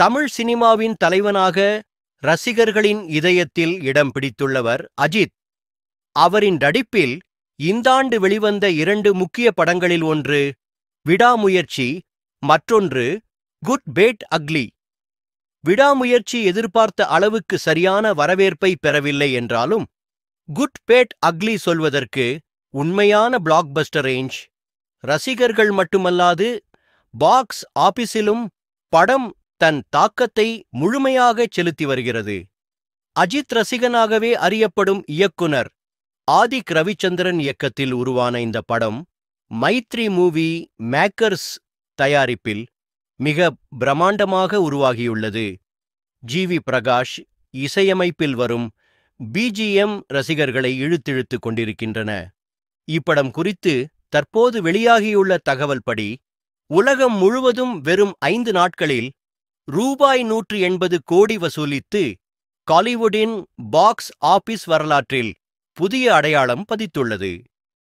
தமிழ் சினிமாவின் தலைவனாக ரசிகர்களின் இதயத்தில் இடம் பிடித்துள்ளவர் அஜித். அவரின் நடிப்பில் இந்தாண்டு வெளிவந்த 2 முக்கிய படங்களில் ஒன்று விடாமுயற்சி, மற்றொன்று குட் பேட் அக்லி. விடாமுயற்சி எதிர்பார்த்த அளவுக்கு சரியான வரவேற்பை பெறவில்லை என்றாலும், குட் பேட் அக்லி சொல்வதற்கு உண்மையான பிளாக்பஸ்டர் ரேஞ்ச். ரசிகர்கள் மட்டுமல்லாது பாக்ஸ் ஆபீஸிலும் படம் தன் தாக்கத்தை முழுமையாகச் செலுத்தி வருகிறது. அஜித் ரசிகனாகவே அறியப்படும் இயக்குனர் ஆதிக் ரவிச்சந்திரன் இயக்கத்தில் உருவான இந்த படம் மைத்ரி மூவி மேக்கர்ஸ் தயாரிப்பில் மிக பிரம்மாண்டமாக உருவாகியுள்ளது. ஜி.வி. பிரகாஷ் இசையமைப்பில் வரும் பிஜிஎம் ரசிகர்களை இழுத்திழுத்துக் கொண்டிருக்கின்றன. இப்படம் குறித்து தற்போது வெளியாகியுள்ள தகவல் படி, உலகம் முழுவதும் வெறும் 5 நாட்களில் ரூபாய் 180 கோடி வசூலித்து காலிவுட்டின் பாக்ஸ் ஆபீஸ் வரலாற்றில் புதிய அடையாளம் பதித்துள்ளது.